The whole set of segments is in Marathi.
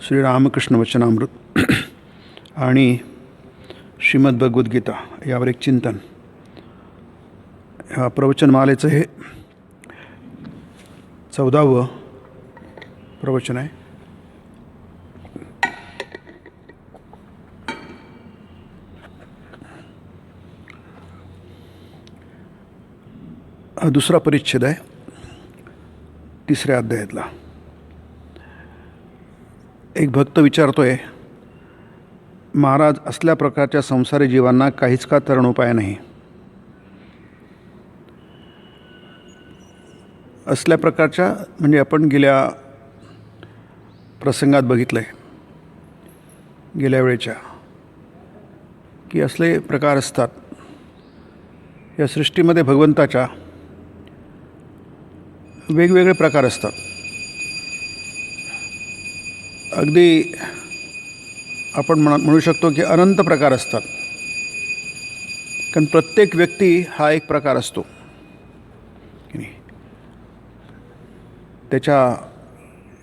श्रीरामकृष्ण वचनामृत आणि श्रीमद भगवद्गीता यावर एक चिंतन. ह्या प्रवचनमालेचं हे 14वं प्रवचन आहे. हा दुसरा परिच्छेद आहे 3ऱ्या अध्यायातला. एक भक्त विचारतोय, महाराज, असल्या प्रकारच्या संसारी जीवांना काहीच का तरणोपाय नाही? असल्या प्रकारच्या म्हणजे आपण गेल्या प्रसंगात बघितलं आहे, गेल्या वेळेच्या, की असले प्रकार असतात या सृष्टीमध्ये. भगवंताच्या वेगवेगळे प्रकार असतात. अगदी आपण म्हणू शकतो की अनंत प्रकार असतात, कारण प्रत्येक व्यक्ती हा एक प्रकार असतो. त्याच्या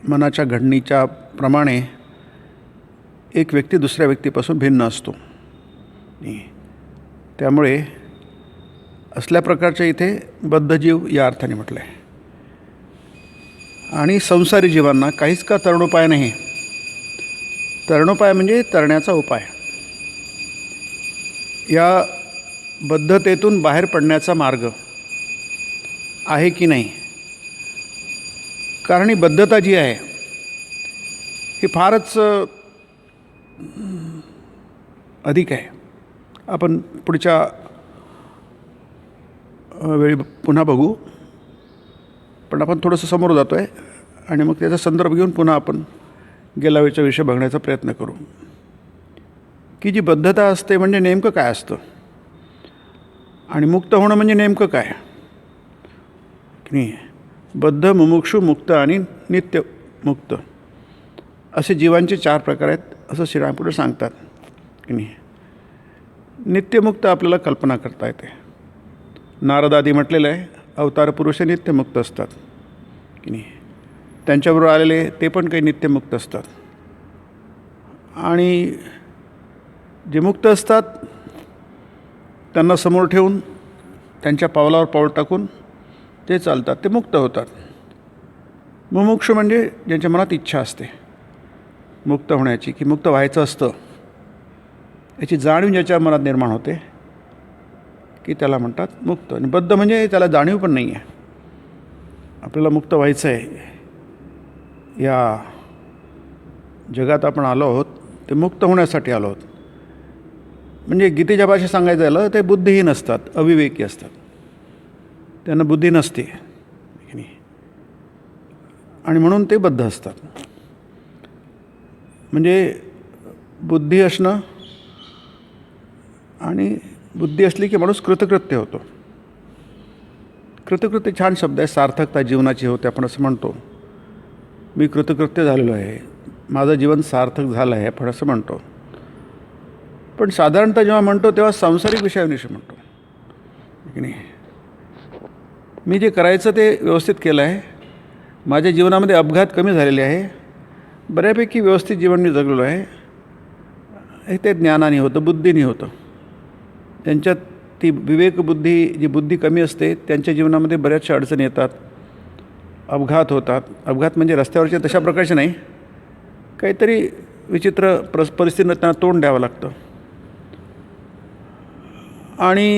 मनाच्या घडणीच्या प्रमाणे एक व्यक्ती दुसऱ्या व्यक्तीपासून भिन्न असतो. त्यामुळे असल्या प्रकारच्या इथे बद्धजीव या अर्थाने म्हटलं आहे. आणि संसारी जीवांना काहीच का तरणोपाय नाही. तरणोपाय म्हणजे तरण्याचा उपाय. या बद्धतेतून बाहेर पडण्याचा मार्ग आहे की नाही? कारण ही बद्धता जी आहे ही फारच अधिक आहे. आपण पुढच्या वेळी पुन्हा बघू, पण आपण थोडंसं समोर जातो आहे आणि मग त्याचा संदर्भ घेऊन पुन्हा आपण गेल्या वेळचा विषय बघण्याचा प्रयत्न करू. की जी बद्धता असते म्हणजे नेमकं काय असतं, आणि मुक्त होणं म्हणजे नेमकं काय की नाही? बद्ध, मुमुक्षु, मुक्त आणि नित्य मुक्त असे जीवांचे 4 प्रकार आहेत असं श्रीरामपुढे सांगतात की नाही. नित्यमुक्त आपल्याला कल्पना करता येते. नारदादी म्हटलेलं आहे, अवतार पुरुष नित्यमुक्त असतात की नाही. त्यांच्याबरोबर आलेले ते पण काही नित्यमुक्त असतात. आणि जे मुक्त असतात त्यांना समोर ठेवून त्यांच्या पावलावर पाऊल टाकून ते चालतात, ते मुक्त होतात. मुमुक्षु म्हणजे ज्यांच्या मनात इच्छा असते मुक्त होण्याची, की मुक्त व्हायचं असतं, याची जाणीव ज्याच्या मनात निर्माण होते की त्याला म्हणतात मुक्त. आणि बद्ध म्हणजे त्याला जाणीव पण नाही आहे आपल्याला मुक्त व्हायचं आहे. या जगात आपण आलो आहोत ते मुक्त होण्यासाठी आलो आहोत. म्हणजे गीतेच्या भाषेत सांगायचं झालं ते बुद्धिहीन असतात, अविवेकी असतात, त्यांना बुद्धी नसते आणि म्हणून ते बद्ध असतात. म्हणजे बुद्धी असणं, आणि बुद्धी असली की माणूस कृतकृत्य होतो. कृतकृत्य छान शब्द आहे, सार्थकता जीवनाची होते. आपण असं म्हणतो, मी कृतकृत्य झालेलो आहे, माझं जीवन सार्थक झालं आहे, आपण असं म्हणतो. पण साधारणतः जेव्हा म्हणतो तेव्हा सांसारिक विषयाविषयी म्हणतो की नाही. मी जे करायचं ते व्यवस्थित केलं आहे, माझ्या जीवनामध्ये अपघात कमी झालेले आहे, बऱ्यापैकी व्यवस्थित जीवन मी जगलेलो आहे. हे ते ज्ञानाने होतं, बुद्धीने होतं. त्यांच्यात ती विवेकबुद्धी, जी बुद्धी कमी असते, त्यांच्या जीवनामध्ये बऱ्याचशा अडचणी येतात, अपघात होतात. अपघात म्हणजे रस्त्यावरच्या तशा प्रकारचे नाही, काहीतरी विचित्र परिस्थितीनं त्यांना तोंड द्यावं लागतं. आणि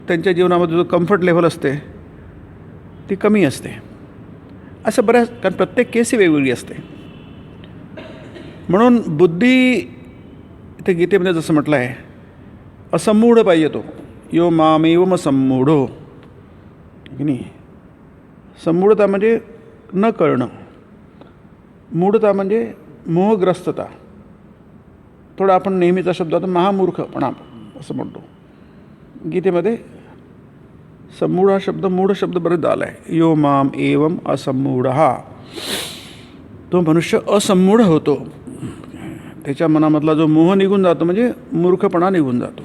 त्यांच्या जीवनामध्ये जो कम्फर्ट लेव्हल असते ती कमी असते. असं बऱ्याच, कारण प्रत्येक केस ही वेगवेगळी असते. म्हणून बुद्धी इथे गीतेमध्ये जसं म्हटलं आहे, असम्मूढ पाहिजे तो. यो मामेवम सम्मूढो की नाही. सम्मूढता म्हणजे न कळणं, मूढता म्हणजे मोहग्रस्तता. थोडा आपण नेहमीचा शब्द होता महामूर्खपणा असं म्हणतो. गीतेमध्ये सम्मूढ हा शब्द, मूढ शब्द बरेच आला आहे. यो माम एवम असम्मूढ, हा तो मनुष्य असम्मूढ होतो. त्याच्या मनामधला जो मोह निघून जातो, म्हणजे मूर्खपणा निघून जातो.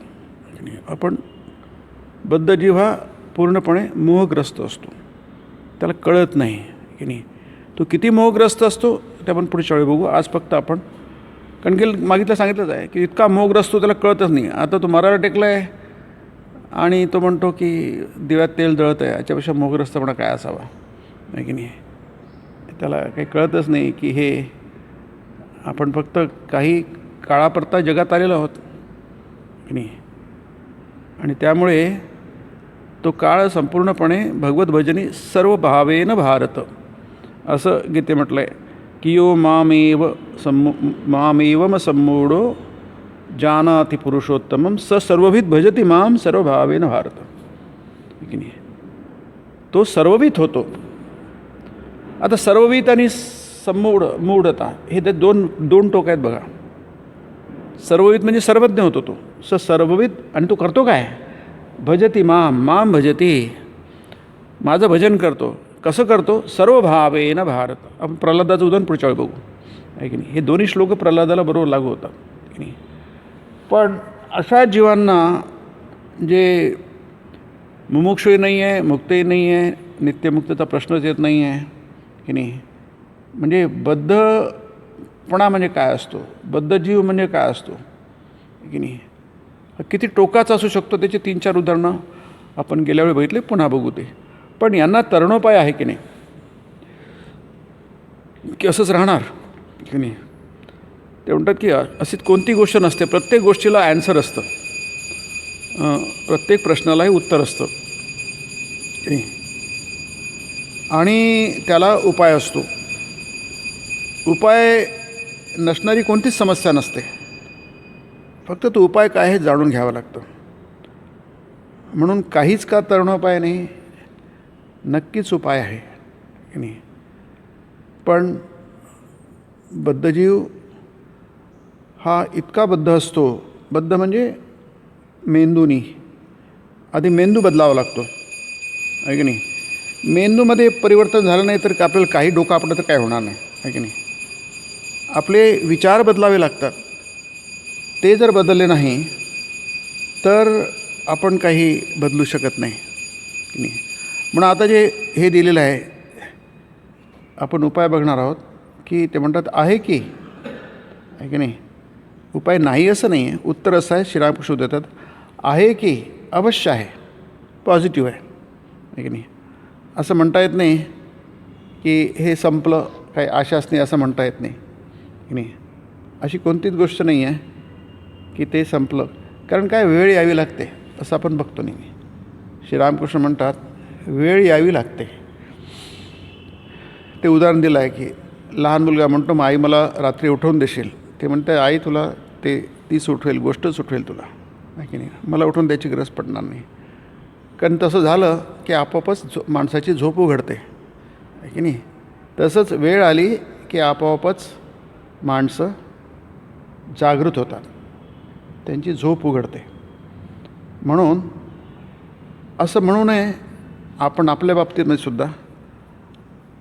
आपण बद्धजीव हा पूर्णपणे मोहग्रस्त असतो, त्याला कळत नाही की नाही. तो किती मोहग्रस्त असतो ते आपण पुढच्या वेळी बघू. आज फक्त आपण कारण की मागितलं सांगितलंच आहे की इतका मोहग्रस्त त्याला कळतच नाही. आता तो मरायला टेकला आहे आणि तो म्हणतो की दिव्यात तेल जळत आहे, याच्यापेक्षा मोहग्रस्तपणा काय असावा, आहे की नाही. त्याला काही कळतच नाही की हे आपण फक्त काही काळापुरता जगात आलेलो आहोत की नाही. आणि त्यामुळे तो काळ संपूर्णपणे भगवत भजनी सर्व भावेन भारत असं गीते म्हटलं आहे की यो मामेवम सम्मूढो जानाति पुरुषोत्तमम स सर्वविध भजती माम सर्वभावेन भारत, की नाही. तो सर्वविध होतो. आता सर्वविध आणि मूढता हे ते दोन टोक आहेत बघा. सर्वविध म्हणजे सर्वज्ञ होतो तो, सर्वविध. आणि तो करतो काय? भजती माम भजती, माझं भजन करतो. कसं करतो? सर्वभावेन भारत. आपण प्रल्हादाचं उदाहरण पुढच्या वेळी बघू, आहे की नाही. हे दोन्ही श्लोक प्रल्हादाला बरोबर लागू होतात, की नाही. पण अशा जीवांना जे मुमुक्षुही नाही आहे, मुक्तही नाही आहे, नित्यमुक्तीचा प्रश्नच येत नाही आहे, की नाही. म्हणजे बद्धपणा म्हणजे काय असतो, बद्ध जीव म्हणजे काय असतो, की नाही. किती टोकाचा असू शकतो त्याची 3-4 उदाहरणं आपण गेल्या वेळी बघितले, पुन्हा बघू ते. पण यांना तरणोपाय आहे की नाही, की असंच राहणार, की नाही. ते म्हणतात की अशी कोणती गोष्ट नसते, प्रत्येक गोष्टीला ॲन्सर असतं, प्रत्येक प्रश्नालाही उत्तर असतं, की नाही. आणि त्याला उपाय असतो. उपाय नसणारी कोणतीच समस्या नसते, फक्त तो उपाय काय हे जाणून घ्यावं लागतं. म्हणून काहीच का तरणोपाय नाही, नक्कीच उपाय आहे, की नाही. पण बद्धजीव हा इतका बद्ध असतो, बद्ध म्हणजे मेंदूनी. आधी मेंदू बदलावा लागतो, आहे की नाही. मेंदूमध्ये परिवर्तन झालं नाही तर आपल्याला काही डोकं आपलं तर काय होणार नाही, आहे की नाही. आपले विचार बदलावे लागतात. ते जर बदलले नाही तर आपण काही बदलू शकत नाही, की नाही. म्हणून आता जे हे दिलेलं आहे आपण उपाय बघणार आहोत, की ते म्हणतात आहे की, आहे की नाही. उपाय नाही असं नाही आहे, उत्तर असं आहे. श्रीरामकृष्ण देतात आहे की, अवश्य आहे, पॉझिटिव्ह आहे की नाही. असं म्हणता येत नाही की हे संपलं, काही आशाच नाही असं म्हणता येत नाही, की नाही. अशी कोणतीच गोष्ट नाही आहे की ते संपलं. कारण काय, वेळ यावी लागते असं आपण बघतो नाही. श्रीरामकृष्ण म्हणतात वेळ यावी लागते. ते उदाहरण दिलं आहे की लहान मुलगा म्हणतो मग आई मला रात्री उठवून देशील. ते म्हणते आई तुला ती सुटवेल, गोष्ट सुटवेल तुला, आहे की नाही. मला उठवून द्यायची गरज पडणार नाही. कारण तसं झालं की आपोआपच माणसाची झोप उघडते, आहे की नाही. तसंच वेळ आली की आपोआपच माणसं जागृत होतात, त्यांची झोप उघडते. म्हणून असं म्हणू नये आपण आपल्या बाबतीमध्ये सुद्धा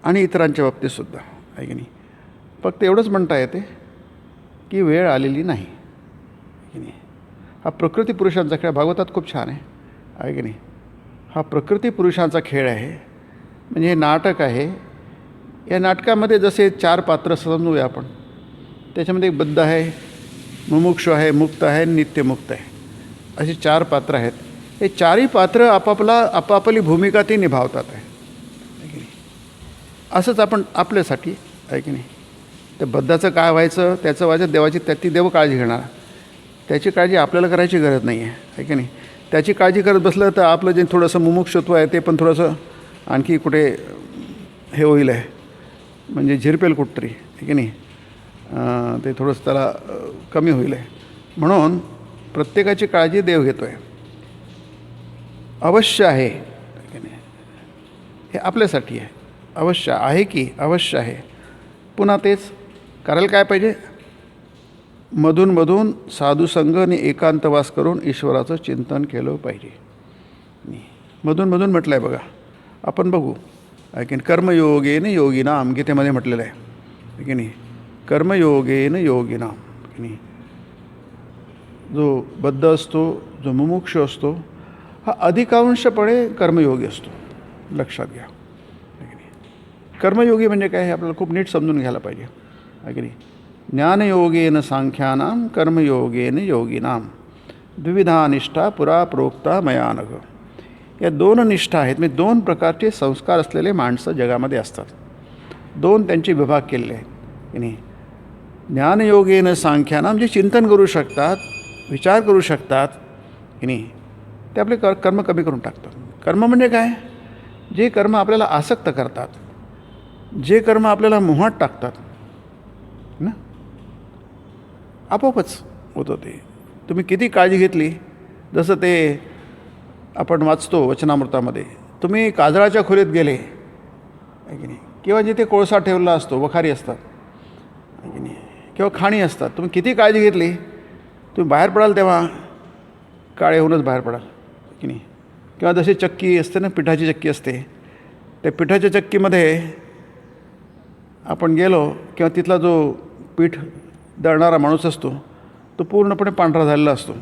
आणि इतरांच्या बाबतीतसुद्धा, आहे की नाही. फक्त एवढंच म्हणता येते की वेळ आलेली नाही, की नाही. हा प्रकृती पुरुषांचा खेळ भागवतात खूप छान आहे की नाही. हा प्रकृती पुरुषांचा खेळ आहे. म्हणजे हे नाटक आहे. या नाटकामध्ये जसे 4 पात्र समजूया आपण. त्याच्यामध्ये एक बद्ध आहे, मुमुक्षु आहे, मुक्त आहे, नित्यमुक्त आहे, अशी 4 पात्र आहेत. हे 4ही पात्र आपापली भूमिका ती निभावतात, आहे की नाही. असंच आपण आपल्यासाठी, आहे की नाही. त्या बद्धाचं काय व्हायचं, त्याचं व्हायचं, देवाची ती देव काळजी घेणार. त्याची काळजी आपल्याला करायची गरज नाही आहे की नाही. त्याची काळजी करत बसलं तर आपलं जे थोडंसं मुमुक्षत्व आहे ते पण थोडंसं आणखी कुठे हे होईल आहे, म्हणजे झिरपेल कुठतरी, आहे की नाही. ते थोडंसं त्याला कमी होईल आहे. म्हणून प्रत्येकाची काळजी देव घेतो आहे. अवश्य आहे की नाही, हे आपल्यासाठी आहे. अवश्य आहे की, अवश्य आहे. पुन्हा तेच करायला काय पाहिजे, मधून साधुसंग आणि एकांतवास करून ईश्वराचं चिंतन केलं पाहिजे. मधून म्हटलं आहे बघा, आपण बघू, आहे की नाही. कर्मयोगेन योगिनाम गीतेमध्ये म्हटलेलं आहे की नाही. कर्मयोगेन योगिनाम, की नाही. जो बद्ध असतो, जो मुमुक्ष असतो, हा अधिकांशपणे कर्मयोगी असतो, लक्षात घ्या, आहे की नाही. कर्मयोगी म्हणजे काय हे आपल्याला खूप नीट समजून घ्यायला पाहिजे, आहे की नाही. ज्ञानयोगेन सांख्यानाम कर्मयोगेन योगिनाम द्विविधा निष्ठा पुरा प्रोक्ता मया नघ. या 2 निष्ठा आहेत. म्हणजे 2 प्रकारचे संस्कार असलेले माणसं जगामध्ये असतात. 2 त्यांचे विभाग केलेले आहेत, की नाही. ज्ञानयोगेन सांख्यानाम जे चिंतन करू शकतात, विचार करू शकतात, की नाही, ते आपले कर्म कमी करून टाकतात. कर्म म्हणजे काय? जे कर्म आपल्याला आसक्त करतात, जे कर्म आपल्याला मोहात टाकतात ना, आपोआपच होतं ते. तुम्ही किती काळजी घेतली, जसं ते आपण वाचतो वचनामृतामध्ये, तुम्ही काजळाच्या खोलीत गेले, आहे की नाही, किंवा जिथे कोळसा ठेवला असतो, वखारी असतात, आहे की नाही, किंवा खाणी असतात, तुम्ही किती काळजी घेतली, तुम्ही बाहेर पडाल तेव्हा काळे होऊनच बाहेर पडाल, की नाही. किंवा जशी चक्की असते ना, पिठाची चक्की असते, त्या पिठाच्या चक्कीमध्ये आपण गेलो किंवा तिथला जो पीठ दळणारा माणूस असतो तो पूर्णपणे पांढरा झालेला असतो,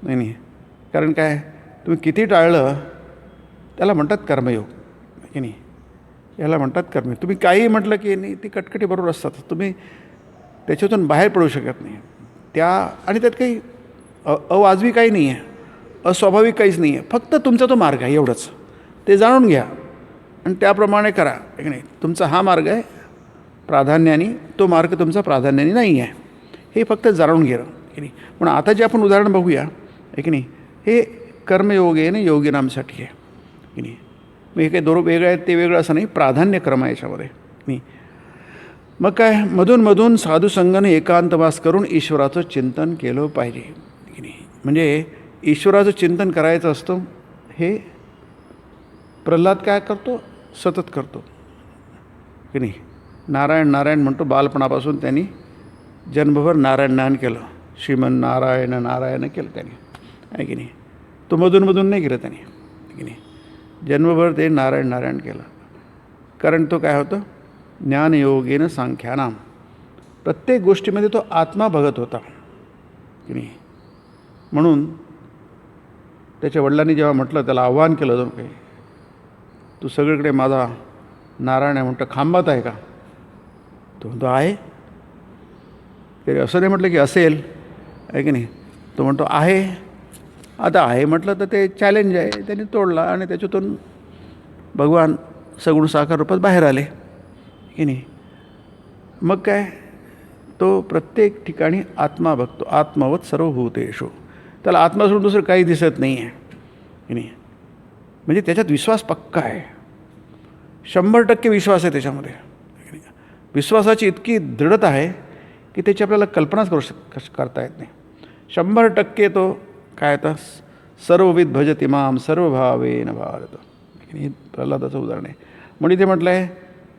नाही. कारण काय, तुम्ही किती टाळलं त्याला म्हणतात कर्मयोग, की नाही. याला म्हणतात कर्मयोग. तुम्ही काही म्हटलं की नाही, ती कटकटी बरोबर असतात, तुम्ही त्याच्यातून बाहेर पडू शकत नाही त्या. आणि त्यात काही अवाजवी काही नाही आहे, अस्वाभाविक काहीच नाही आहे. फक्त तुमचा तो मार्ग आहे, एवढंच. ते जाणून घ्या आणि त्याप्रमाणे करा, की नाही. तुमचा हा मार्ग आहे प्राधान्याने, तो मार्ग तुमचा प्राधान्याने नाही आहे, हे फक्त जाणून घेणं, की नाही. म्हणून आता जे आपण उदाहरण बघूया, आहे की नाही, हे कर्मयोगेने योगिनांसाठी आहे, की नाही. मग हे काही दोन वेगळं आहे ते वेगळं असं नाही, प्राधान्यक्रम आहे याच्यामध्ये, नाही. मग काय, मधून साधुसंगाने एकांतवास करून ईश्वराचं चिंतन केलं पाहिजे, की नाही. म्हणजे ईश्वराचं चिंतन करायचं असतं, हे प्रल्हाद काय करतो, सतत करतो, की नाही. नारायण नारायण म्हणतो बालपणापासून. त्यांनी जन्मभर नारायण ज्ञान केलं, श्रीमन नारायण नारायण केलं त्यांनी, आहे की नाही. तो मधून नाही केलं त्यांनी, की नाही. जन्मभर ते नारायण नारायण केलं. कारण तो काय होतं, ज्ञानयोगेन सांख्यानाम. प्रत्येक गोष्टीमध्ये तो आत्मा बघत होता, की नाही. म्हणून त्याच्या वडिलांनी जेव्हा म्हटलं, त्याला आव्हान केलं जाऊन, काही तू सगळीकडे माझा नारायण आहे म्हणतो, खांबात आहे का? तो म्हणतो आहे. तरी असं नाही म्हटलं की असेल, आहे की नाही. तो म्हणतो आहे. आता आहे म्हटलं तर ते चॅलेंज आहे, त्यांनी तोडला आणि त्याच्यातून भगवान सगुण साकार रूपात बाहेर आले, की नाही. मग काय, तो प्रत्येक ठिकाणी आत्मा बघतो. आत्मावत सर्वभूतेषु. त्याला आत्मा सोडून दुसरं काही दिसत नाही आहे, की नाही. म्हणजे त्याच्यात विश्वास पक्का आहे, 100% विश्वास आहे त्याच्यामध्ये. विश्वासाची इतकी दृढता आहे की त्याची आपल्याला कल्पनाच करता येत नाही. 100% तो काय आता सर्वविद भजति माम सर्वभावेन भारत. हे प्रल्हादाचं उदाहरण आहे. म्हणून ते म्हटलं आहे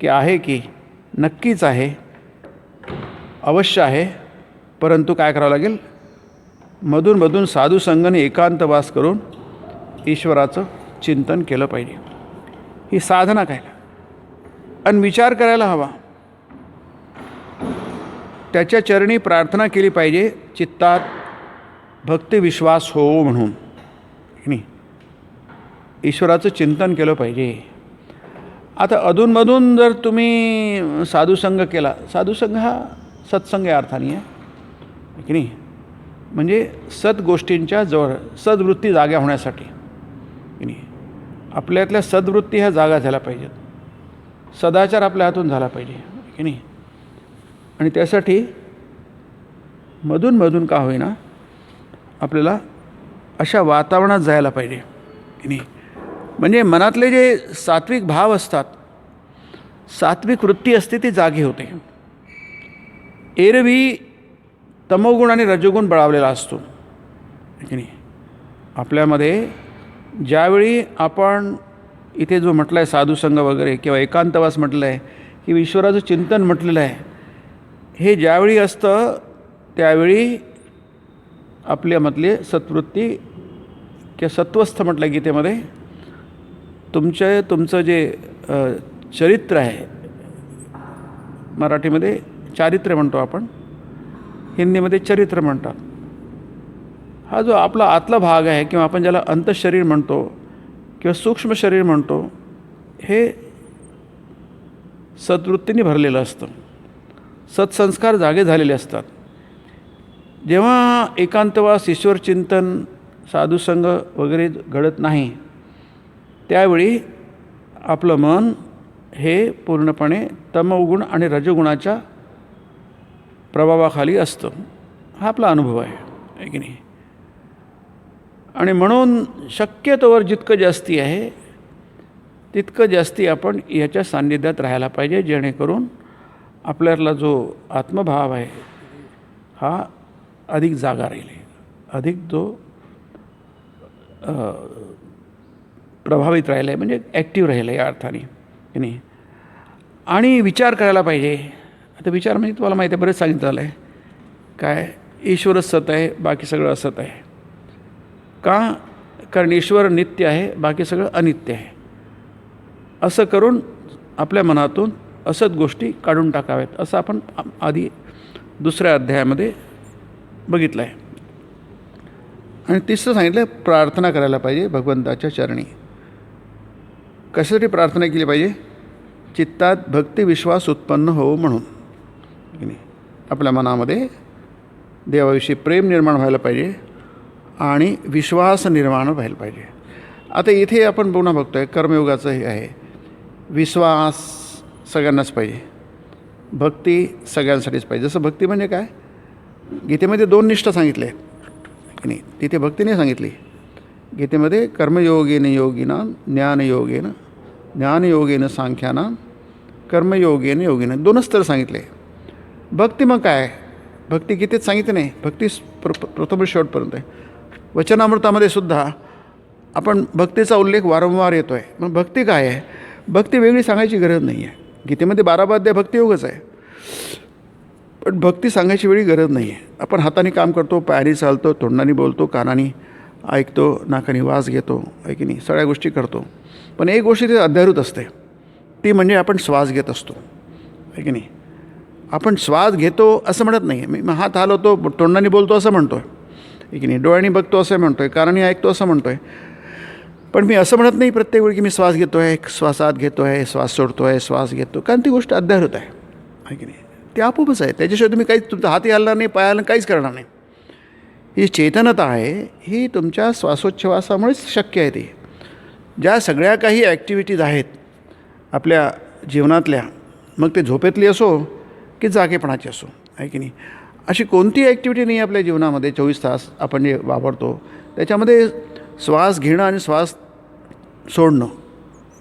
की आहे, की नक्कीच आहे, अवश्य आहे, परंतु काय करावं लागेल, मधून साधुसंगाने एकांतवास करून ईश्वराचं चिंतन केलं पाहिजे. ही साधना काय, आणि विचार करायला हवा. त्याच्या चरणी प्रार्थना केली पाहिजे, चित्तात भक्ती विश्वास हो म्हणून, की नाही. ईश्वराचं चिंतन केलं पाहिजे. आता अधूनमधून जर तुम्ही साधुसंग केला, साधुसंग हा सत्संग या अर्थाने आहे, की नाही. म्हणजे सद्गोष्टींच्या जवळ सद्वृत्ती जाग्या होण्यासाठी, की नाही. आपल्यातल्या सद्वृत्ती ह्या जागा झाल्या पाहिजेत, सदाचार आपल्या हातून झाला पाहिजे, की नाही. आणि त्यासाठी मधून का होईना आपल्याला अशा वातावरणात जायला पाहिजे, की नाही. म्हणजे मनातले जे सात्विक भाव असतात, सात्विक वृत्ती असते, ती जागी होते. एरवी तमोगुण आणि रजोगुण बळावलेला असतो, की नाही. आपल्यामध्ये ज्यावेळी आपण इथे जो म्हटलं आहे साधुसंग वगैरे किंवा एकांतवास म्हटलं आहे, की ईश्वराचं चिंतन म्हटलेलं आहे, हे ज्यावेळी असतं त्यावेळी आपल्यामधले सत्वृत्ती किंवा सत्वस्थ म्हटलं गीतेमध्ये, तुमचं जे चरित्र आहे, मराठीमध्ये चारित्र्य म्हणतो आपण, हिंदीमध्ये चरित्र म्हणतात. हा जो आपला आतला भाग आहे, किंवा आपण ज्याला अंतःशरीर म्हणतो किंवा सूक्ष्म शरीर म्हणतो, हे सद्वृत्तीने भरलेलं असतं, सत्संस्कार जागे झालेले असतात. जेव्हा एकांतवास, ईश्वरचिंतन, साधुसंग वगैरे घडत नाही, त्यावेळी आपलं मन हे पूर्णपणे तमोगुण आणि रजोगुणाच्या प्रभावाखाली असतं. हा आपला अनुभव आहे की नाही. आणि म्हणून शक्यतोवर जितकं जास्ती आहे तितकं जास्ती आपण याच्या सान्निध्यात राहायला पाहिजे, जेणेकरून आपल्याला जो आत्मभाव आहे हा अधिक जागा राहील, अधिक जो प्रभावित राहिला आहे, म्हणजे ॲक्टिव्ह राहिला या अर्थाने की नाही. आणि विचार करायला पाहिजे. आता विचार म्हणजे तुम्हाला माहिती आहे, बरेच सांगितलं आहे काय, ईश्वरच सत आहे, बाकी सगळं असत आहे. का? कारण ईश्वर नित्य आहे, बाकी सगळं अनित्य आहे. असं करून आपल्या मनातून असत गोष्टी काढून टाकाव्यात, असं आपण आधी दुसऱ्या अध्यायामध्ये बघितलं आहे. आणि तिसरं सांगितलं, प्रार्थना करायला पाहिजे भगवंताच्या चरणी. कशासाठी प्रार्थना केली पाहिजे? चित्तात भक्ती विश्वास उत्पन्न हो म्हणून की नाही. आपल्या मनामध्ये देवाविषयी प्रेम निर्माण व्हायला पाहिजे आणि विश्वास निर्माण व्हायला पाहिजे. आता इथे आपण पुन्हा बघतो आहे कर्मयोगाचं हे आहे. विश्वास सगळ्यांनाच पाहिजे, भक्ती सगळ्यांसाठीच पाहिजे. जसं भक्ती म्हणजे काय, गीतेमध्ये 2 निष्ठा सांगितले की नाही, तिथे भक्ती नाही सांगितली. गीतेमध्ये कर्मयोगेन योगिनां ज्ञानयोगेन, ज्ञानयोगेन सांख्यानां, कर्मयोगेन योगिनां, 2च तर सांगितले. भक्ती मग काय? भक्ती गीतेत सांगितली नाही. भक्ती प्रथम शेवटपर्यंत आहे. वचनामृतामध्ये सुद्धा आपण भक्तीचा उल्लेख वारंवार येतो आहे. मग भक्ती काय आहे? भक्ती वेगळी सांगायची गरज नाही आहे. गीतेमध्ये 12 अध्याय भक्तियोगच आहे, पण भक्ती सांगायची वेळी गरज नाही आहे. आपण हाताने काम करतो, पायाने चालतो, तोंडाने बोलतो, कानाने ऐकतो, नाकाने वास घेतो, आहे की नाही, सगळ्या गोष्टी करतो. पण एक गोष्ट तिथे अध्यारूत असते, ती म्हणजे आपण श्वास घेत असतो, आहे की नाही. आपण श्वास घेतो असं म्हणत नाही. मी हात हलवतो, तोंडाने बोलतो असं म्हणतो आहे की नाही, डोळ्याने बघतो असं म्हणतो आहे, कानाने ऐकतो असं म्हणतो आहे. पण मी असं म्हणत नाही प्रत्येक वेळी की मी श्वास घेतो आहे, श्वासात घेतो आहे, श्वास सोडतो आहे, श्वास घेतो, कारण ती गोष्ट अध्यारूत आहे की नाही. ते आपोआपच आहे. त्याच्याशिवाय तुम्ही काहीच, तुमचा हातही हलणार नाही, पाय हलणार, काहीच करणार नाही. ही चेतनता आहे, ही तुमच्या श्वासोच्छवासामुळेच शक्य आहे. ती ज्या सगळ्या काही ॲक्टिव्हिटीज आहेत आपल्या जीवनातल्या, मग ते झोपेतली असो की जागेपणाची असो, आहे की नाही, अशी कोणती ॲक्टिव्हिटी नाही आपल्या जीवनामध्ये 24 तास आपण जे वापरतो त्याच्यामध्ये श्वास घेणं आणि श्वास सोडणं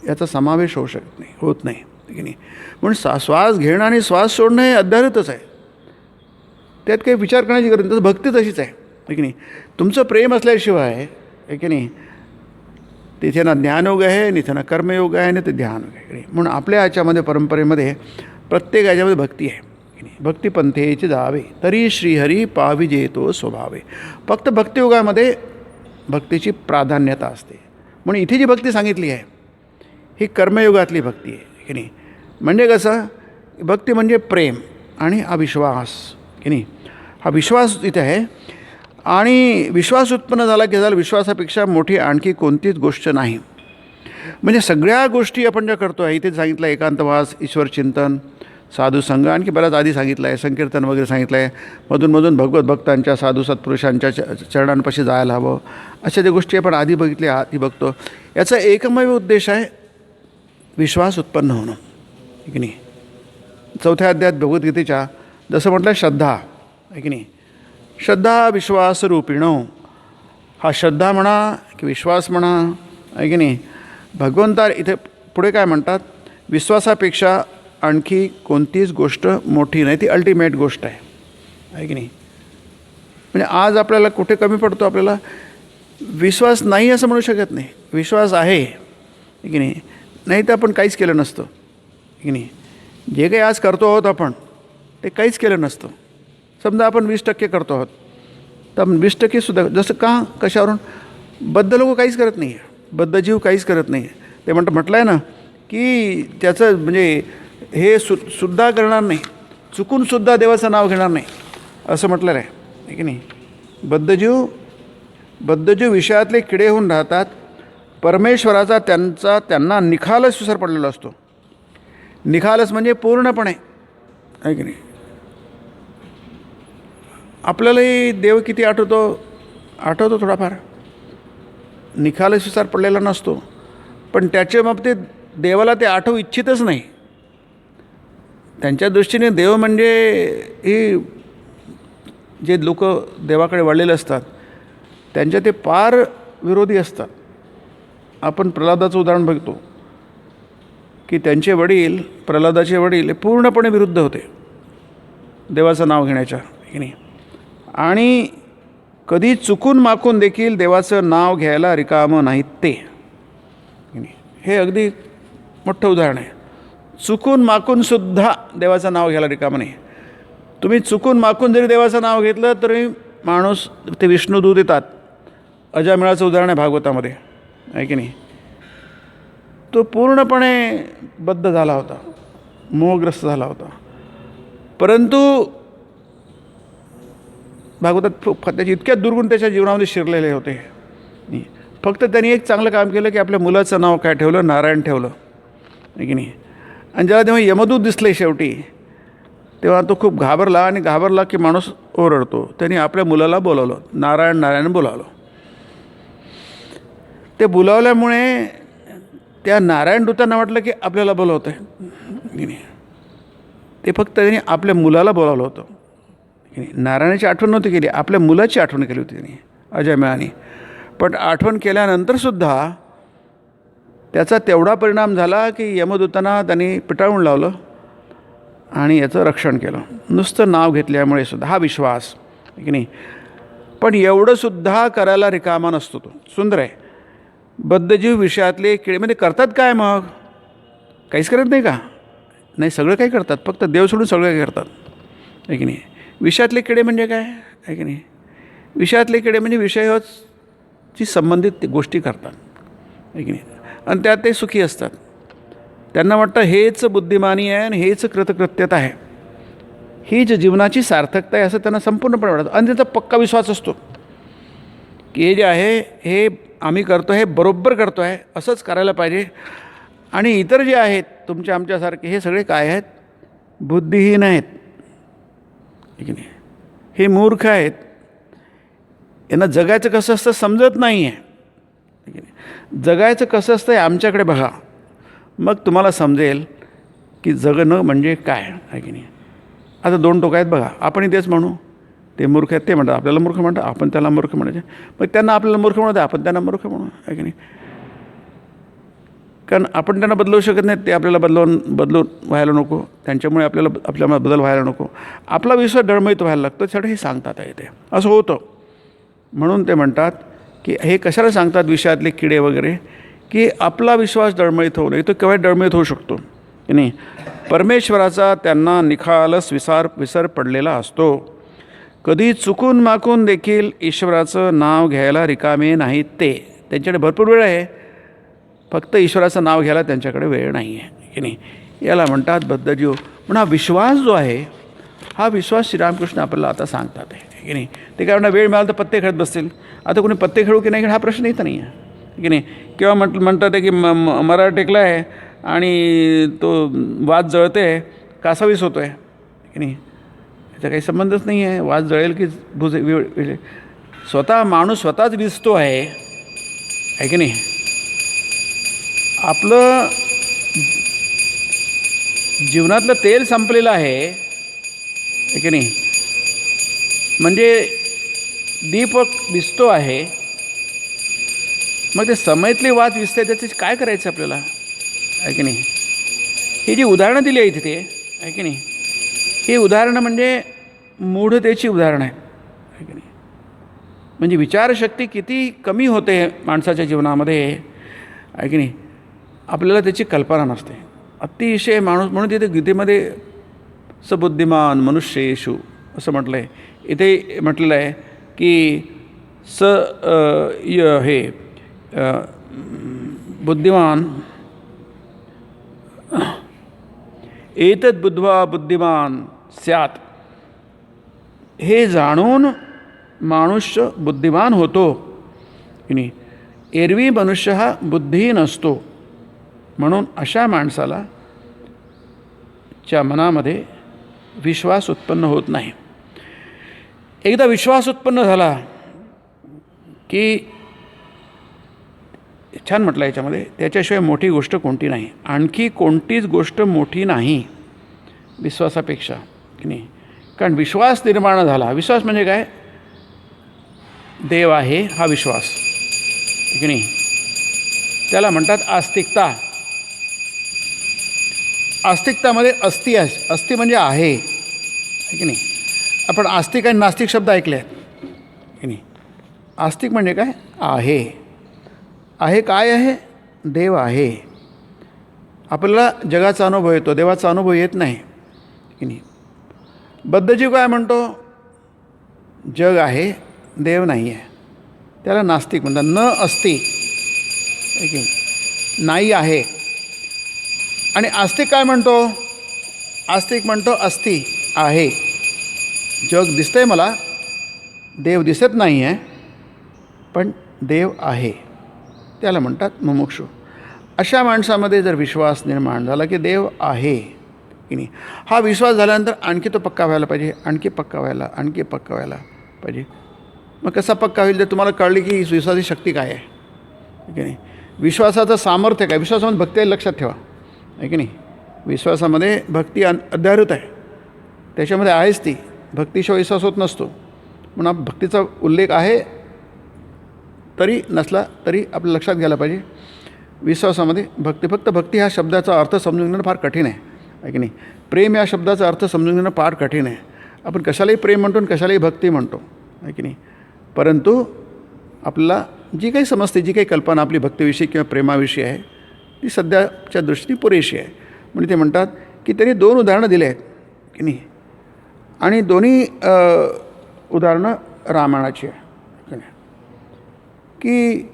याचा समावेश होऊ शकत नाही, होत नाही, आहे की नाही. म्हणून श्वास घेणं आणि श्वास सोडणं हे अध्यारूतच आहे, त्यात काही विचार करण्याची गरज नाही. तसं भक्ती तशीच आहे की नाही. तुमचं प्रेम असल्याशिवाय, आहे की नाही, तिथे ना ज्ञानयोग आहे, तिथे ना कर्मयोग आहे, ना ते ध्यान आहे. म्हणून आपल्या ह्याच्यामध्ये परंपरेमध्ये प्रत्येक ह्याच्यामध्ये भक्ती आहे की नाही. भक्तिपंथेचे जावे तरी श्रीहरी पाविजेतो स्वभावे. फक्त भक्तियोगामध्ये भक्तीची प्राधान्यता असते. म्हणून इथे जी भक्ती सांगितली आहे ही कर्मयोगातली भक्ती आहे की नाही. म्हणजे कसं, भक्ती म्हणजे प्रेम आणि हा विश्वास की नाही, हा विश्वास इथे आहे. आणि विश्वास उत्पन्न झाला की झाला, विश्वासापेक्षा मोठी आणखी कोणतीच गोष्ट नाही. म्हणजे सगळ्या गोष्टी आपण ज्या करतो आहे, इथे सांगितलं एकांतवास, ईश्वरचिंतन, साधुसंग, आणखी बऱ्याच आधी सांगितलं आहे, संकीर्तन वगैरे सांगितलं आहे, मधून भगवत भक्तांच्या साधू सत्पुरुषांच्या चरणांपाशी जायला हवं, अशा ज्या गोष्टी आपण आधी बघितल्या आधी बघतो. याचा एकमेव उद्देश आहे विश्वास उत्पन्न होणं, की नाही. 4थ्या अध्यायात भगवद्गीतेच्या जसं म्हटलं श्रद्धा, आहे की नाही, श्रद्धा विश्वास रूपिणो. हा श्रद्धा म्हणा की विश्वास म्हणा, आहे की नाही, भगवंता इथे पुढे काय म्हणतात, विश्वासापेक्षा आणखी कोणतीच गोष्ट मोठी नाही, ती अल्टिमेट गोष्ट आहे की नाही. म्हणजे आज आपल्याला कुठे कमी पडतो, आपल्याला विश्वास नाही असं म्हणू शकत नाही, विश्वास आहे की नाही, नाही तर आपण काहीच केलं नसतं की नाही. जे काही आज करतो आहोत आपण ते काहीच केलं नसतं. समजा आपण 20% करतो आहोत, तर 20%सुद्धा जसं का, कशावरून, बद्ध लोक काहीच करत नाही आहे, बद्ध जीव काहीच करत नाही आहे. ते म्हटलं आहे ना की त्याचं म्हणजे हे सुद्धा करणार नाही, चुकूनसुद्धा देवाचं नाव घेणार नाही, असं म्हटलेलं आहे की नाही. बद्धजीव विषयातले किडे होऊन राहतात. परमेश्वराचा त्यांना निखालस विसर पडलेला असतो. निखालस म्हणजे पूर्णपणे, आहे की नाही. आपल्यालाही देव किती आठवतो थोडाफार. निखालस विचार पडलेला नसतो, पण त्याच्या बाबतीत देवाला ते आठवू इच्छितच नाही. त्यांच्या दृष्टीने देव म्हणजे ही जे लोक देवाकडे वळलेले असतात त्यांच्या ते पार विरोधी असतात. आपण प्रल्हादाचं उदाहरण बघतो की त्यांचे वडील, प्रल्हादाचे वडील हे पूर्णपणे विरुद्ध होते देवाचं नाव घेण्याच्या, की नाही. आणि कधी चुकून माकून देखील देवाचं नाव घ्यायला रिकामं नाहीत ते, की नाही. हे अगदी मोठं उदाहरण आहे. चुकून माकूनसुद्धा देवाचं नाव घ्यायला रिकामं नाही. तुम्ही चुकून माकून जरी देवाचं नाव घेतलं तरी माणूस ते विष्णुदूत येतात. अजामिळाचं उदाहरण आहे भागवतामध्ये, आहे की नाही. तो पूर्णपणे बद्ध झाला होता, मोहग्रस्त झाला होता, परंतु भागवतात त्याचे इतक्या दुर्गुण त्याच्या जीवनामध्ये शिरलेले होते. फक्त त्यांनी एक चांगलं काम केलं की आपल्या मुलाचं नाव काय ठेवलं, नारायण ठेवलं, आहे की नाही. आणि जेव्हा तेव्हा यमदूत दिसले शेवटी, तेव्हा तो खूप घाबरला, आणि घाबरला की माणूस ओरडतो. त्यांनी आपल्या मुलाला बोलावलं, नारायण नारायण बोलावलं. ते बोलावल्यामुळे त्या नारायण दूतांना वाटलं की आपल्याला बोलवतं आहे, की नाही. ते फक्त त्यांनी आपल्या मुलाला बोलावलं होतं, की नाही. नारायणाची आठवण नव्हती केली, आपल्या मुलाची आठवण केली होती त्यांनी, अजामिळाने. पण आठवण केल्यानंतरसुद्धा त्याचा तेवढा परिणाम झाला की यमदूतांना त्यांनी पिटाळून लावलं आणि याचं रक्षण केलं, नुसतं नाव घेतल्यामुळे सुद्धा. हा विश्वास, की नाही. पण एवढंसुद्धा करायला रिकामा नसतो तो. सुंदर आहे. बद्धजीव विषयातले किडे म्हणजे करतात काय मग? काहीच करत नाही का? नाही, सगळं काही करतात, फक्त देव सोडून सगळं काही करतात, आहे की नाही. विषयातले किडे म्हणजे काय, आहे की नाही. विषयातले किडे म्हणजे विषयाची संबंधित गोष्टी करतात, आहे की नाही. आणि त्यात ते सुखी असतात. त्यांना वाटतं हेच बुद्धिमानी आहे आणि हेच कृतकृत्यता आहे, हीच जीवनाची सार्थकता आहे, असं त्यांना संपूर्णपणे वाटतं. आणि त्यांचा पक्का विश्वास असतो की हे जे आहे हे आम्ही करतो हे बरोबर करतो आहे, असंच करायला पाहिजे. आणि इतर जे आहेत तुमच्या आमच्यासारखे हे सगळे काय आहेत, बुद्धिहीन आहेत, की नाही. हे मूर्ख आहेत, यांना जगायचं कसं असतं समजत नाही आहे, की नाही. जगायचं कसं असतं हे आमच्याकडे बघा, मग तुम्हाला समजेल की जगणं म्हणजे काय, आहे की नाही. आता दोन टोकं आहेत बघा. आपणही तेच म्हणू, ते मूर्ख आहेत ते म्हणतात, आपल्याला मूर्ख म्हणतात, आपण त्याला मूर्ख म्हणायचे. मग त्यांना आपल्याला मूर्ख म्हणत, आपण त्यांना मूर्ख म्हणू, आहे की नाही. कारण आपण त्यांना बदलवू शकत नाही, ते आपल्याला बदलून व्हायला नको, त्यांच्यामुळे आपल्याला बदल व्हायला नको. आपला विश्वास डळमळीत व्हायला लागतो, त्यासाठी हे सांगतात आहे ते असं होतं. म्हणून ते म्हणतात की हे कशाला सांगतात विषयातले किडे वगैरे, की आपला विश्वास डळमळीत होऊ नये. तो केव्हा डळमळीत होऊ शकतो, की नाही. परमेश्वराचा त्यांना निखालस विसर पडलेला असतो. कधी चुकून माकून देखील ईश्वराचं नाव घ्यायला रिकामे नाहीत ते. त्यांच्याकडे भरपूर वेळ आहे, फक्त ईश्वराचं नाव घ्यायला त्यांच्याकडे वेळ नाही आहे, की नाही. याला म्हणतात बद्धजीव. म्हणून हा विश्वास जो आहे, हा विश्वास श्रीरामकृष्ण आपल्याला आता सांगतात आहे, की नाही. ते काय म्हणतात वेळ मिळाला तर पत्ते खेळत बसतील. आता कोणी पत्ते खेळू की नाही हा प्रश्न येत नाही आहे, की नाही. किंवा म्हणतात की मरा टेकला आहे आणि तो वाद जळते, कासावीस होतो आहे, की नाही. याचा काही संबंधच नाही आहे. वाद जळेल की स्वतः माणूस स्वतःच विजतो आहे की नाही. आपलं जीवनातलं तेल संपलेलं आहे की नाही. म्हणजे दीपक विजतो आहे, मग ते समयतले वाद विजते, त्याचे काय करायचं आपल्याला, आहे की नाही. ही जी उदाहरणं दिली आहेत तिथे, आहे की नाही, ही उदाहरणं म्हणजे मूढतेची उदाहरणं आहे की नाही. म्हणजे विचारशक्ती किती कमी होते माणसाच्या जीवनामध्ये, आहे की नाही, आपल्याला त्याची कल्पना नसते. अतिशय माणूस, म्हणून तिथे गीतेमध्ये सबुद्धिमान मनुष्येषु असं म्हटलं आहे. इथे म्हटलेलं आहे की हे बुद्धिमान एतद् बुद्ध्वा बुद्धिमान स्यात्. हे जाणून मनुष्य बुद्धिमान होतो, की नाही. एरवी मनुष्य हा बुद्धिहीन असतो. म्हणून अशा माणसाला च्या मनामध्ये विश्वास उत्पन्न होत नाही. एकदा विश्वास उत्पन्न झाला की छान म्हटलं याच्यामध्ये, त्याच्याशिवाय मोठी गोष्ट कोणती नाही. आणखी कोणतीच गोष्ट मोठी नाही विश्वासापेक्षा, की नाही. कारण विश्वास निर्माण झाला. विश्वास म्हणजे काय? देव आहे हा विश्वास, की नाही. त्याला म्हणतात आस्तिकता. आस्तिकतामध्ये अस्ति आहे. अस्ति म्हणजे आहे, की नाही. आपण आस्तिक आणि नास्तिक शब्द ऐकले आहेत, की नाही. आस्तिक म्हणजे काय? आहे. आहे काय आहे? देव आहे. आपल्याला जगाचा अनुभव येतो, देवाचा अनुभव येत नाही, की नाही. बद्धजीव काय म्हणतो? जग आहे, देव नाही आहे. त्याला नास्तिक म्हणतात. न अस्ति, की नाही आहे. आणि आस्तिक काय म्हणतो? आस्तिक म्हणतो अस्ति, आहे. जग दिसतंय मला, देव दिसत नाही आहे, पण देव आहे. त्याला म्हणतात मुमुक्षू. अशा माणसामध्ये जर विश्वास निर्माण झाला की देव आहे, की नाही. हा विश्वास झाल्यानंतर आणखी तो पक्का व्हायला पाहिजे, आणखी पक्का व्हायला, आणखी पक्का व्हायला पाहिजे. मग कसा पक्का होईल? जर तुम्हाला कळली की विश्वासाची शक्ती काय आहे, की नाही. विश्वासाचं सामर्थ्य काय? विश्वासामध्ये भक्ती आहे, लक्षात ठेवा, आहे की नाही. विश्वासामध्ये भक्ती अध्याहृत आहे, त्याच्यामध्ये आहेच ती. भक्तीशिवाय विश्वास होत नसतो. म्हणून भक्तीचा उल्लेख आहे तरी नसला तरी आपल्या लक्षात घ्यायला पाहिजे. विश्वासामध्ये भक्ती, फक्त भक्ती ह्या शब्दाचा अर्थ समजून घेणं फार कठीण आहे, की नाही. प्रेम या शब्दाचा अर्थ समजून घेणं फार कठीण आहे. आपण कशालाही प्रेम म्हणतो आणि कशालाही भक्ती म्हणतो, आहे की नाही. परंतु आपल्याला जी काही समजते, जी काही कल्पना आपली भक्तीविषयी किंवा प्रेमाविषयी आहे, ती सध्याच्या दृष्टीने पुरेशी आहे. म्हणजे ते म्हणतात की त्यांनी 2 उदाहरणं दिले आहेत, की नाही. आणि दोन्ही उदाहरणं रामायणाची आहे, की नाही. की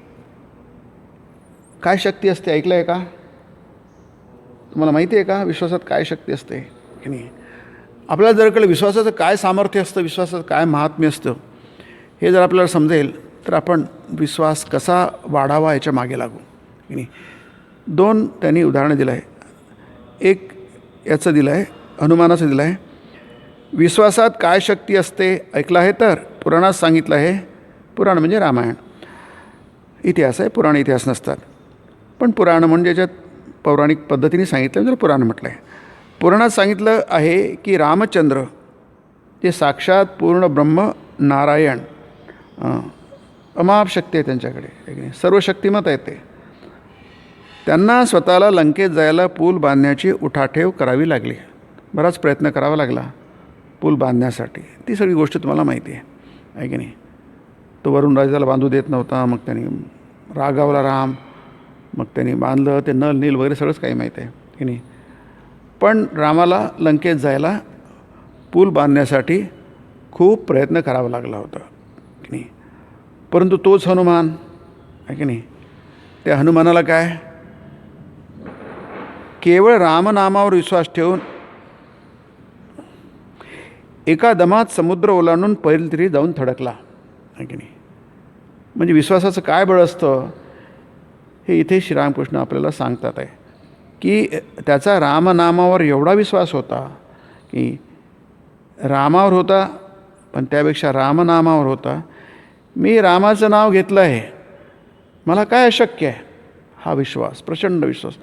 काय शक्ती असते ऐकलं आहे का? तुम्हाला माहिती आहे का विश्वासात काय शक्ती असते, की नाही. आपल्याला जर कळलं विश्वासाचं काय सामर्थ्य असतं, विश्वासाचं काय महात्म्य असतं, हे जर आपल्याला समजेल तर आपण विश्वास कसा वाढावा याच्या मागे लागू, की नाही. 2 त्यांनी उदाहरणं दिलं आहे. एक याचं दिलं आहे, हनुमानाचं दिलं आहे. विश्वासात काय शक्ती असते ऐकलं आहे तर पुराणात सांगितलं आहे. पुराण म्हणजे रामायण. इतिहास आहे, पुराण इतिहास नसतात. पण पुराण म्हणजे ज्याच्यात पौराणिक पद्धतीने सांगितलं म्हणजे पुराण म्हटलं आहे. पुराणात सांगितलं आहे की रामचंद्र ते साक्षात पूर्ण ब्रह्म नारायण, अमाप शक्ती आहे त्यांच्याकडे, सर्व शक्तिमत आहे ते. त्यांना स्वतःला लंकेत जायला पूल बांधण्याची उठाठेव करावी लागली. बराच प्रयत्न करावा लागला पूल बांधण्यासाठी. ती सगळी गोष्ट तुम्हाला माहिती आहे, की नाही. तो वरुण राजाला बांधू देत नव्हता, मग त्यांनी रागावला राम, मग त्यांनी बांधलं. ते नल नील वगैरे सगळंच काही माहीत आहे, की नाही. पण रामाला लंकेत जायला पूल बांधण्यासाठी खूप प्रयत्न करावा लागला होता, की नाही. परंतु तोच हनुमान आहे, की नाही. त्या हनुमानाला काय केवळ रामनामावर विश्वास ठेवून एका दमात समुद्र ओलांडून पहिली तरी जाऊन थडकला, आहे की नाही. म्हणजे विश्वासाचं काय बळ असतं हे इथे श्रीरामकृष्ण आपल्याला सांगतात आहे की त्याचा रामनामावर एवढा विश्वास होता की रामावर होता, पण त्यापेक्षा रामनामावर होता. मी रामाचं नाव घेतलं आहे, मला काय अशक्य आहे, हा विश्वास, प्रचंड विश्वास.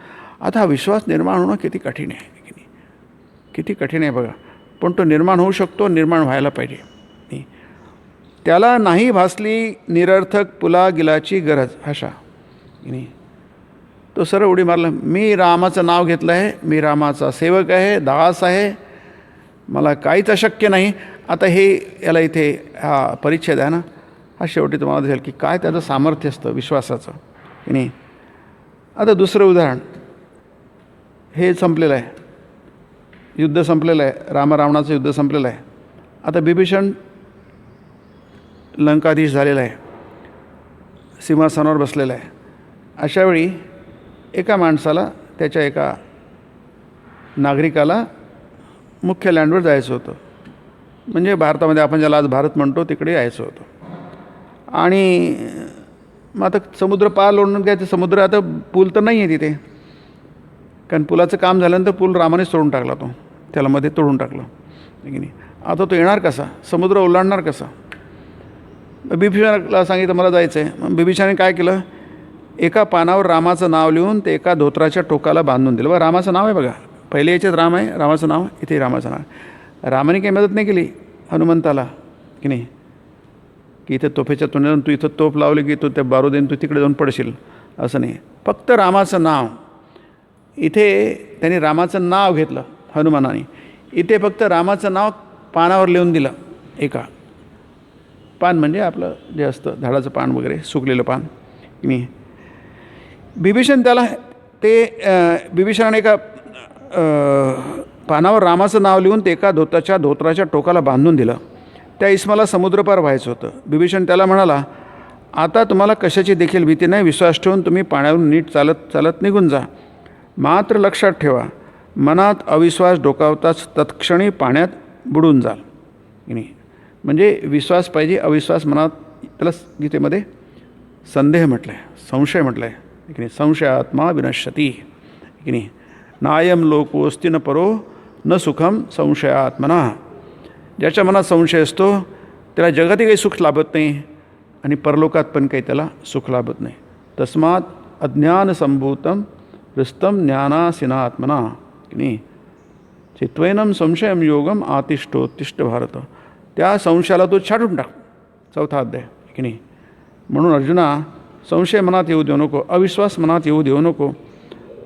आता हा विश्वास निर्माण होणं किती कठीण आहे, की नाही. किती कठीण आहे बघा. पण तो निर्माण होऊ शकतो, निर्माण व्हायला पाहिजे. त्याला नाही भासली निरर्थक पुला गिलाची गरज, अशा, की नाही. तो सरळ उडी मारला. मी रामाचं नाव घेतलं आहे, मी रामाचा सेवक आहे, दास आहे, मला काहीच अशक्य नाही. आता हे याला इथे हा परिच्छेद आहे ना, हा शेवटी तुम्हाला दिसेल की काय त्याचं सामर्थ्य असतं विश्वासाचं, की नाही. आता दुसरं उदाहरण, हे संपलेलं आहे, युद्ध संपलेलं आहे, रामारावणाचं युद्ध संपलेलं आहे. आता बिभीषण लंकाधीश झालेला आहे, सिंहासनावर बसलेला आहे. अशावेळी एका माणसाला, त्याच्या एका नागरिकाला मुख्य लँडवर जायचं होतं. म्हणजे भारतामध्ये आपण ज्याला आज भारत म्हणतो तिकडे यायचं होतं. आणि मग आता समुद्र पार ओलांडून काय, ते समुद्र, आता पूल तर नाही आहे तिथे, कारण पुलाचं काम झाल्यानंतर पूल रामाने सोडून टाकला तो, त्याला मध्ये तोडून टाकलं, आहे की नाही. आता तो येणार कसा, समुद्र ओलांडणार कसा. बिभीषणाला सांगितलं मला जायचं आहे. मग बिभीषणाने काय केलं, एका पानावर रामाचं नाव लिहून ते एका धोत्राच्या टोकाला बांधून दिलं. बघा रामाचं नाव आहे, बघा पहिले याच्यात राम आहे, रामाचं नाव, इथे रामाचं नाव. रामाने काही मदत नाही केली हनुमंताला, की नाही, की इथे तोफेच्या तोंडातून तू इथं तोफ लावली की तू त्या बारूदेन तू तिकडे जाऊन पडशील, असं नाही. फक्त रामाचं नाव, इथे त्यांनी रामाचं नाव घेतलं हनुमानाने, इथे फक्त रामाचं नाव पानावर लिहून दिलं. एका पान म्हणजे आपलं जे असतं झाडाचं पान वगैरे, सुकलेलं पान, की नाही. बिभीषण त्याला ते बिभीषणाने एका पानावर रामाचं नाव लिहून ते एका धोत्राच्या टोकाला बांधून दिलं. त्या इस्माला समुद्रपार व्हायचं होतं. बिभीषण त्याला म्हणाला, आता तुम्हाला कशाची देखील भीती नाही, विश्वास ठेवून तुम्ही पाण्यावरून नीट चालत चालत निघून जा. मात्र लक्षात ठेवा, मनात अविश्वास डोकावताच तत्क्षणी पाण्यात बुडून जाल, की नाही. म्हणजे विश्वास पाहिजे, अविश्वास मनात, त्याला गीतेमध्ये संदेह म्हटलं आहे, संशय म्हटलं आहे, की नाही. संशयात्मा विनश्यती, की नाही. नायम लोकोस्ति न परो न सुखम संशयात्मना. ज्याच्या मनात संशय असतो त्याला जगातही काही सुख लाभत नाही आणि परलोकात पण काही त्याला सुख लाभत नाही. तस्मात अज्ञान संभूतम हृस्तम ज्ञानासिनात्मना, की नाही. चित्वैनम संशयम योगम आतिष्ठोत्तिष्ठ भारत. त्या संशयाला तो छाटून टाक, 4था अध्याय, की नाही. म्हणून अर्जुना, संशय मनात येऊ देऊ नको, अविश्वास मनात येऊ देऊ नको.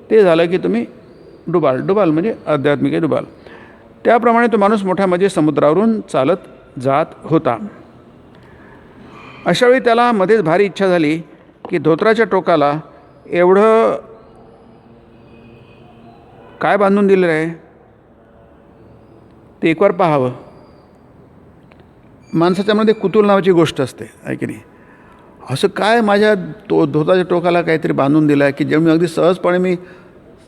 ते झालं की तुम्ही डुबाल म्हणजे आध्यात्मिक आहे, डुबाल. त्याप्रमाणे तो माणूस मोठ्या म्हणजे समुद्रावरून चालत जात होता. अशावेळी त्याला मध्येच भारी इच्छा झाली की धोत्राच्या टोकाला एवढं काय बांधून दिलेलं आहे ते एकवार पाहावं. माणसाच्यामध्ये कुतूहल नावाची गोष्ट असते, आहे की नाही. असं काय माझ्या धोत्राच्या टोकाला काहीतरी बांधून दिलं आहे की जेव्हा मी अगदी सहजपणे मी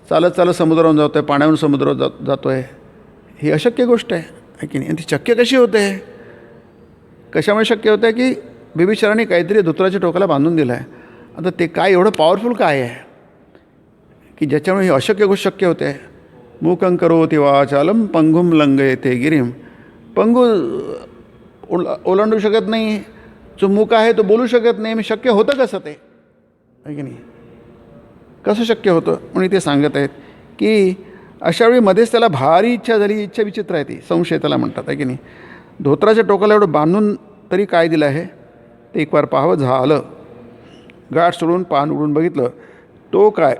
चालत चालत समुद्रावरून जातो आहे, पाण्यावरून समुद्रावर जातो आहे. ही अशक्य गोष्ट आहे की नाही. आणि ती शक्य कशी होते, कशामुळे शक्य होतं आहे की बिभीषणाने काहीतरी धोत्राच्या टोकाला बांधून दिलं आहे. आता ते काय एवढं पॉवरफुल काय आहे की ज्याच्यामुळे ही अशक्य गोष्ट शक्य होते. मूकं करोति वाचालम पंगुम लंघयते गिरिम. पंगू ओलांडू शकत नाही, जो मूक आहे तो बोलू शकत नाही. मी शक्य होतं कसं ते, आहे की नाही. कसं शक्य होतं म्हणून ते सांगत आहेत की अशावेळी मध्येच त्याला भारी इच्छा झाली. इच्छा विचित्र आहे ती, संशय त्याला म्हणतात, आहे की नाही. धोत्राच्या टोकाला एवढं बांधून तरी काय दिलं आहे ते एकवार पाहावं. झालं. गाठ सोडून पान उडून बघितलं, तो काय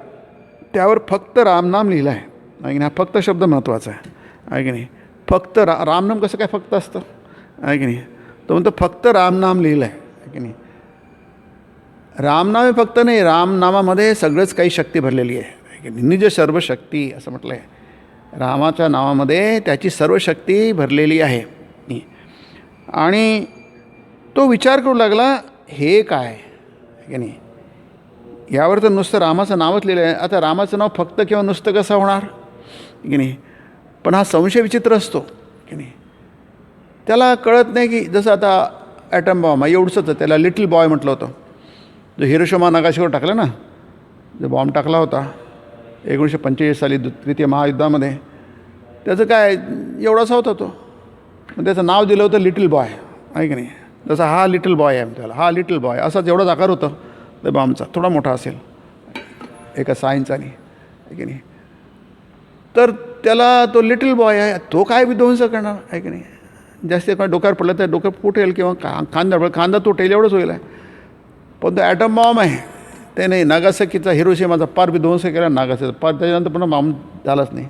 त्यावर फक्त रामनाम लिहिलं आहे, आहे की नाही. हा फक्त शब्द महत्त्वाचा आहे की नाही. फक्त रामनाम कसं काय फक्त असतं, आहे की नाही. तो म्हणतो फक्त रामनाम लिहिलं आहे की नाही. रामनामे फक्त नाही, रामनामामध्ये सगळंच काही शक्ती भरलेली आहे की नाही. निज सर्व शक्ती असं म्हटलं आहे. रामाच्या नावामध्ये त्याची सर्व शक्ती भरलेली आहे. आणि तो विचार करू लागला, हे काय की नाही. यावर तर नुसतं रामाचं नावच लिहिलं आहे. आता रामाचं नाव फक्त किंवा नुसतं कसं होणार की नाही. पण हा संशय विचित्र असतो की नाही. त्याला कळत नाही की जसं आता ॲटम बॉम्ब एवढंच त्याला लिटिल बॉय म्हटलं होतं. जो हिरोशिमा नागासाकीवर टाकला ना, जो बॉम्ब टाकला होता 1945 साली द्वितीय महायुद्धामध्ये, त्याचं काय एवढासा होता तो. पण त्याचं नाव दिलं होतं लिटिल बॉय, आहे की नाही. जसं हा लिटिल बॉय आहे त्याला, हा लिटिल बॉय असाच एवढाच आकार होतं त्या बॉम्बचा, थोडा मोठा असेल एका सायन्साने, आहे की नाही. तर त्याला तो लिटिल बॉय आहे, तो काय विध्वंस करणार, आहे की नाही. जास्त डोक्यावर पडलं तर डोकं फुटेल किंवा खांदा तुटेल एवढंच होईल आहे. पण तो ॲटम बॉम्ब आहे ते नाही. नागासाकीचा हिरोशिमाचा पार विध्वंस केला नागासाकीचा, पार त्याच्यानंतर पुन्हा बॉम्ब झालाच नाही.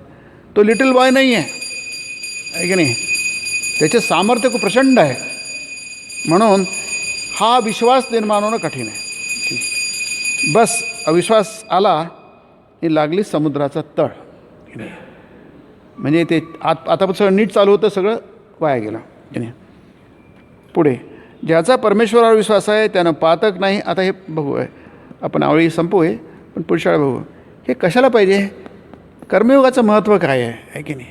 तो लिटिल बॉय नाही आहे की नाही. त्याचे सामर्थ्य खूप प्रचंड आहे. म्हणून हा विश्वास निर्माण होणं कठीण आहे. बस अविश्वास आला की लागली समुद्राचा तळ, म्हणजे ते आता सगळं नीट चालू होतं, सगळं वाया गेलं की नाही. पुढे ज्याचा परमेश्वरावर विश्वास आहे त्यानं पातक नाही. आता हे बघू आहे आपण, आवळी संपू आहे पण पुढच्या वेळा बघू. हे कशाला पाहिजे, कर्मयोगाचं महत्त्व काय आहे की नाही.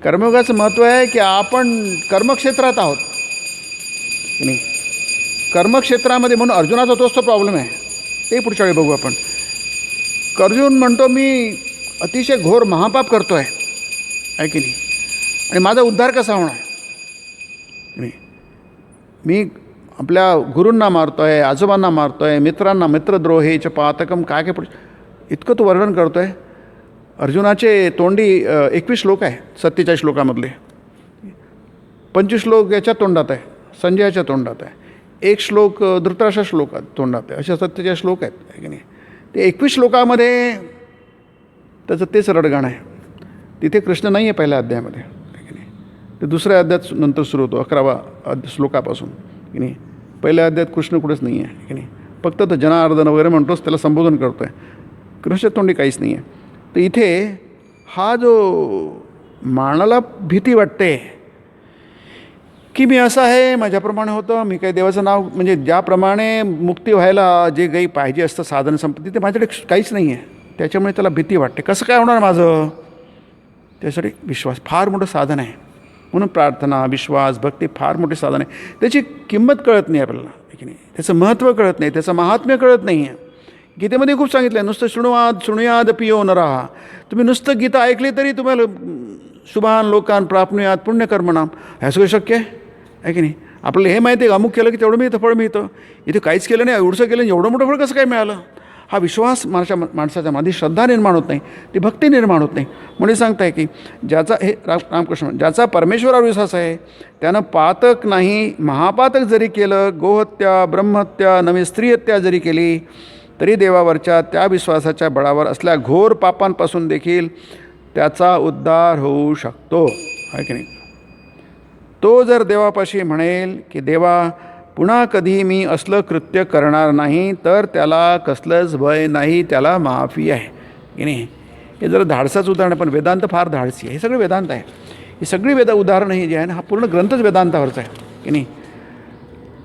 कर्मयोगाचं महत्त्व आहे की आपण कर्मक्षेत्रात आहोत की नाही. कर्मक्षेत्रामध्ये, म्हणून अर्जुनाचा तोच तो प्रॉब्लेम आहे, ते पुढच्या वेळी बघू आपण. अर्जुन म्हणतो मी अतिशय घोर महापाप करतो आहे की नाही. आणि माझा उद्धार कसा होणार? नाही, मी आपल्या गुरूंना मारतो आहे, आजोबांना मारतो आहे, मित्रांना मित्रद्रोहेच पातकम काय काय इतकं तो वर्णन करतो आहे. अर्जुनाचे तोंडी 21 श्लोक आहे 47 श्लोकामधले. 25 श्लोक याच्या तोंडात आहे, संजयाच्या तोंडात आहे, 1 श्लोक धृतराष्ट्र श्लोकात तोंडात आहे, अशा 47 श्लोक आहेत आहे की नाही. ते 21 श्लोकामध्ये त्याचं तेच रडगाणं आहे. तिथे कृष्ण नाही आहे पहिल्या अध्यायामध्ये आहे की नाही. ते दुसऱ्या अध्यायात नंतर सुरू होतो 11व्या श्लोकापासून की नाही. पहिल्या अध्यायात कृष्ण कुठेच नाही आहे की नाही. फक्त तो जनार्दन वगैरे म्हणतोच, त्याला संबोधन करतो आहे. कृष्ण तोंडी काहीच नाही आहे. तर इथे हा जो मानाला भीती वाटते की मी असं आहे, माझ्याप्रमाणे होतं, मी काही देवाचं नाव म्हणजे ज्याप्रमाणे मुक्ती व्हायला जे काही पाहिजे असतं साधन संपत्ती ते माझ्याकडे काहीच नाही आहे, त्याच्यामुळे त्याला भीती वाटते. कसं काय होणार माझं? त्यासाठी विश्वास फार मोठं साधन आहे. म्हणून प्रार्थना, विश्वास, भक्ती फार मोठे साधन आहे. त्याची किंमत कळत नाही आपल्याला की नाही. त्याचं महत्त्व कळत नाही, त्याचं महात्म्य कळत नाही आहे. गीतेमध्ये खूप सांगितलं आहे, नुसतं शृणुयाद पियो नराहा. तुम्ही नुसतं गीता ऐकली तरी तुम्हाला शुभान लोकान प्राप्नुयात पुण्यकर्मणाम, हे सगळं शक्य आहे की नाही. आपल्याला हे माहिती आहे, अमुक केलं की तेवढं मिळतं, फळ मिळतं. इथे काहीच केलं नाही, एवढंसं केलं नाही, एवढं मोठं फळ कसं काय मिळालं? हा विश्वास माणसाच्या मध्ये श्रद्धा निर्माण होत नाही, ती भक्ती निर्माण होत नाही. म्हणून सांगताय की ज्याचा हे रामकृष्ण ज्याचा परमेश्वरावर विश्वास आहे त्यानं पातक नाही, महापातक जरी केलं, गोहत्या, ब्रह्महत्या, नवे स्त्रीहत्या जरी केली तरी देवावरच्या त्या विश्वासाच्या बळावर असल्या घोर पापांपासून देखील त्याचा उद्धार होऊ शकतो आहे की नाही. तो जर देवापाशी म्हणेल की देवा पुन्हा कधी मी असलं कृत्य करणार नाही, तर त्याला कसलंच भय नाही, त्याला माफी आहे की नाही. हे जरा धाडसाचं उदाहरण आहे, पण वेदांत फार धाडसी आहे. हे सगळं वेदांत आहे. ही सगळी उदाहरणं ही जी आहे ना, हा पूर्ण ग्रंथच वेदांतावरचा आहे की नाही.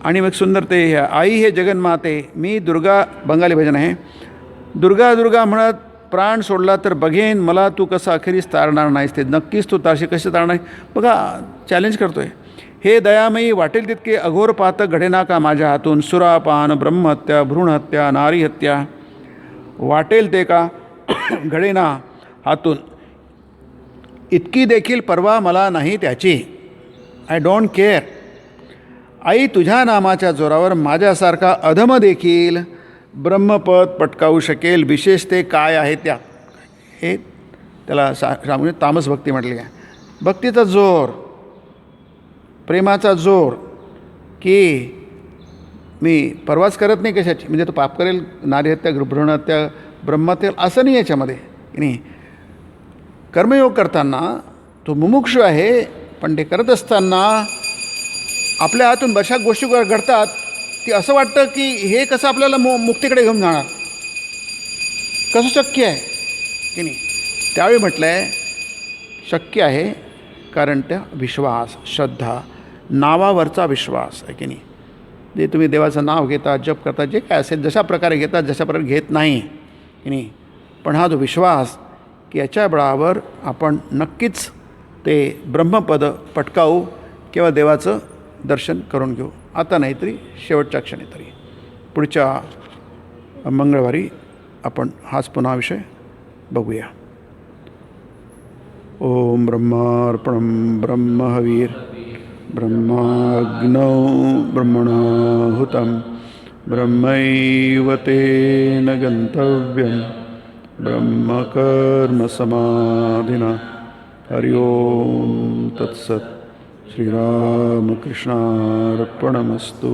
आणि मग सुंदर ते आई हे जगन्माते, मी दुर्गा, बंगाली भजन आहे, दुर्गा दुर्गा म्हणत प्राण सोडला तर बघेन मला तू कसं अखेरीस तारणार नाहीस. ते नक्कीच तू तारशी कशी तारणार. बघा चॅलेंज करतो आहे. हे दयामयी वाटेल तितके अघोर पातक घडेना का माझ्या हातून. सुरापान, ब्रह्महत्या, भ्रूणहत्या, नारीहत्या वाटेल ते का घडेना हातून. इतकी देखील पर्वा मला नाही त्याची. I don't care. आई तुझ्या नामाच्या जोरावर माझ्यासारखा अधम देखील ब्रह्मपद पटकावू शकेल. विशेष ते काय आहे त्या, हे त्याला म्हणजे तामस भक्ती म्हटली आहे. भक्तीचा जोर, प्रेमाचा जोर, की मी परवाच करत नाही कशाची, म्हणजे तो पाप करेल, नारीहत्या, भ्रूणहत्या, ब्रह्महत्या असं नाही याच्यामध्ये की नाही. कर्मयोग करताना तो मुमुक्षु आहे, पण ते करत असताना आपल्या हातून बऱ्याचशा गोष्टी घडतात की असं वाटतं की हे कसं आपल्याला मुक्तीकडे घेऊन जाणार, कसं शक्य आहे की नाही. त्यावेळी म्हटलं आहे शक्य आहे, कारण त्या विश्वास, श्रद्धा, नावावरचा विश्वास आहे की नाही. जे तुम्ही देवाचं नाव घेता, जप करता, जे काय असेल जशा प्रकारे घेतात जशा प्रकारे घेत नाही की नाही, पण हा जो विश्वास की याच्या बळावर आपण नक्कीच ते ब्रह्मपद पटकावू किंवा देवाचं दर्शन करून घेऊ. आता नाहीतरी शेवटच्या क्षणी तरी. पुढच्या मंगळवारी आपण हाच पुन्हा विषय बघूया. ओम ब्रह्मार्पणं ब्रह्महवीर ब्रह्माग्नौ ब्रह्मणाहुतं ब्रह्मैव तेन गन्तव्यं ब्रह्मकर्मसमाधिना. हरि ओम तत्सत्. श्रीरामकृष्णार्पणमस्तु.